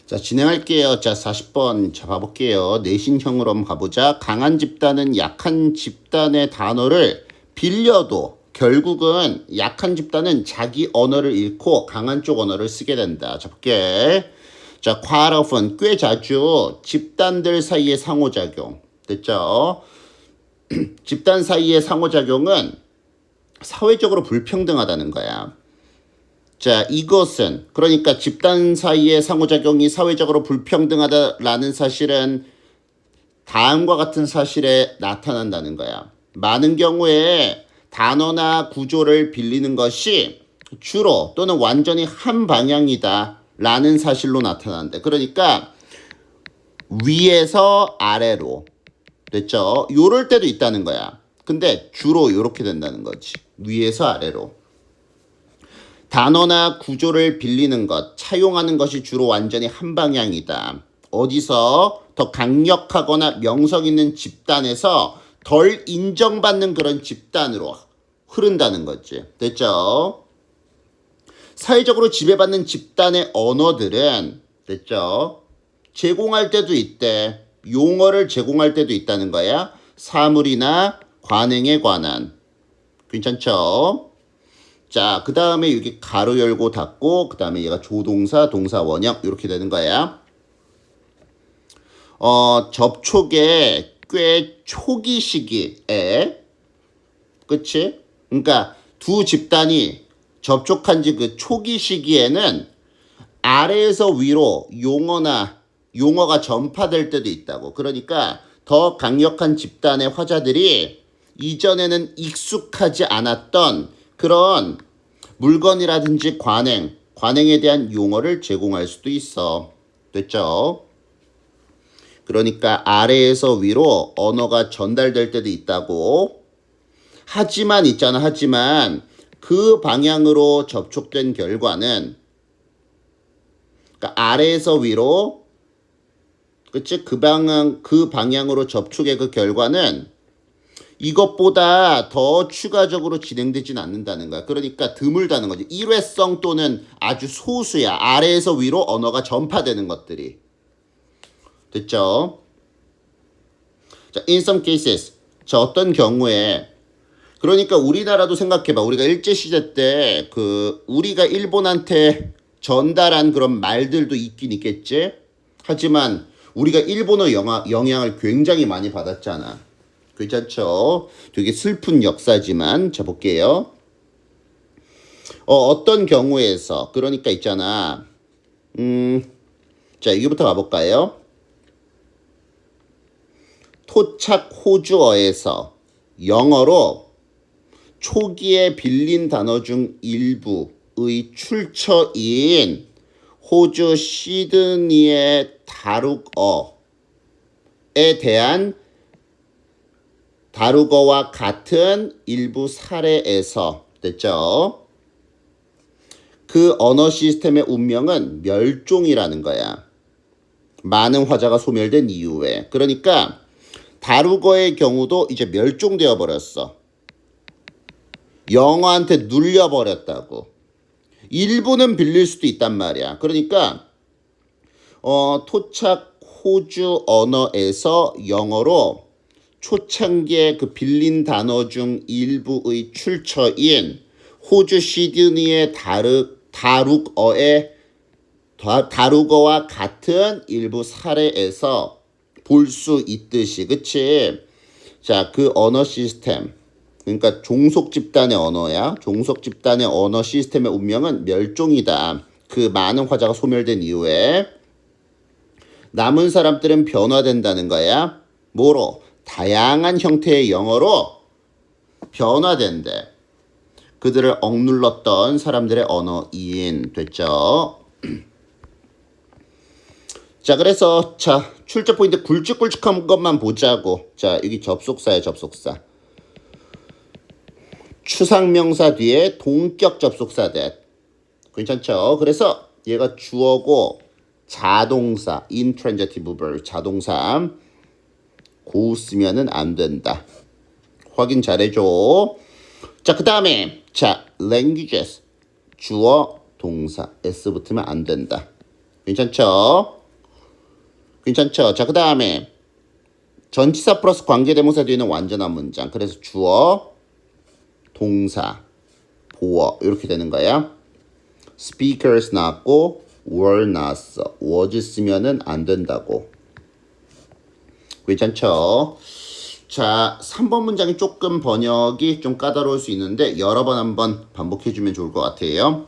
자, 진행할게요. 자, 40번. 자, 봐볼게요. 내신형으로 한번 가보자. 강한 집단은 약한 집단의 단어를 빌려도 결국은 약한 집단은 자기 언어를 잃고 강한 쪽 언어를 쓰게 된다. 자, 볼게. 자, quite often, 꽤 자주 집단들 사이의 상호작용. 됐죠? 집단 사이의 상호작용은 사회적으로 불평등하다는 거야. 자, 이것은 그러니까 집단 사이의 상호작용이 사회적으로 불평등하다라는 사실은 다음과 같은 사실에 나타난다는 거야. 많은 경우에 단어나 구조를 빌리는 것이 주로 또는 완전히 한 방향이다 라는 사실로 나타난다. 그러니까 위에서 아래로 됐죠? 요럴 때도 있다는 거야. 근데 주로 요렇게 된다는 거지. 위에서 아래로. 단어나 구조를 빌리는 것, 차용하는 것이 주로 완전히 한 방향이다. 어디서 더 강력하거나 명성 있는 집단에서 덜 인정받는 그런 집단으로 흐른다는 거지. 됐죠? 사회적으로 지배받는 집단의 언어들은 됐죠? 제공할 때도 있대. 용어를 제공할 때도 있다는 거야. 사물이나 관행에 관한. 괜찮죠? 자, 그 다음에 여기 가로 열고 닫고 그 다음에 얘가 조동사, 동사, 원형 이렇게 되는 거야. 접촉의 꽤 초기 시기에 그치? 그러니까 두 집단이 접촉한 지 그 초기 시기에는 아래에서 위로 용어가 전파될 때도 있다고. 그러니까 더 강력한 집단의 화자들이 이전에는 익숙하지 않았던 그런 물건이라든지 관행에 대한 용어를 제공할 수도 있어. 됐죠? 그러니까 아래에서 위로 언어가 전달될 때도 있다고. 하지만 그 방향으로 접촉된 결과는 그러니까 아래에서 위로 그치? 그 방향으로 접촉의 그 결과는 이것보다 더 추가적으로 진행되진 않는다는 거야. 그러니까 드물다는 거지. 일회성 또는 아주 소수야. 아래에서 위로 언어가 전파되는 것들이. 됐죠? 자, in some cases. 자, 어떤 경우에 그러니까 우리나라도 생각해봐. 우리가 일제시대 때 우리가 일본한테 전달한 그런 말들도 있긴 있겠지? 하지만 우리가 일본어 영향을 굉장히 많이 받았잖아. 괜찮죠? 되게 슬픈 역사지만 자 볼게요. 어떤 경우에서 그러니까 있잖아. 자 여기부터 가볼까요? 토착 호주어에서 영어로 초기에 빌린 단어 중 일부의 출처인 호주 시드니의 다룩어에 대한 다루거와 같은 일부 사례에서 됐죠? 그 언어 시스템의 운명은 멸종이라는 거야. 많은 화자가 소멸된 이후에. 그러니까 다루거의 경우도 이제 멸종되어 버렸어. 영어한테 눌려버렸다고. 일부는 빌릴 수도 있단 말이야. 그러니까 토착 호주 언어에서 영어로 초창기의 그 빌린 단어 중 일부의 출처인 호주 시드니의 다루거와 같은 일부 사례에서 볼 수 있듯이, 그치? 자, 그 언어 시스템, 그러니까 종속 집단의 언어야. 종속 집단의 언어 시스템의 운명은 멸종이다. 그 많은 화자가 소멸된 이후에 남은 사람들은 변화된다는 거야. 뭐로? 다양한 형태의 영어로 변화된대. 그들을 억눌렀던 사람들의 언어인 됐죠. 자, 그래서 자 출제 포인트 굵직굵직한 것만 보자고. 자, 여기 접속사야, 접속사. 추상명사 뒤에 동격 접속사 대. 괜찮죠? 그래서 얘가 주어고 자동사, intransitive verb, 자동사. 고 쓰면은 안 된다. 확인 잘해줘. 자, 그 다음에 자 languages 주어 동사 s 붙으면 안 된다. 괜찮죠? 괜찮죠? 자, 그 다음에 전치사 플러스 관계대명사 뒤에는 완전한 문장. 그래서 주어, 동사, 보어 이렇게 되는 거야. speakers 나왔고 were 나왔어. was 쓰면은 안 된다고. 괜찮죠? 자, 3번 문장이 조금 번역이 좀 까다로울 수 있는데 여러 번 한번 반복해주면 좋을 것 같아요.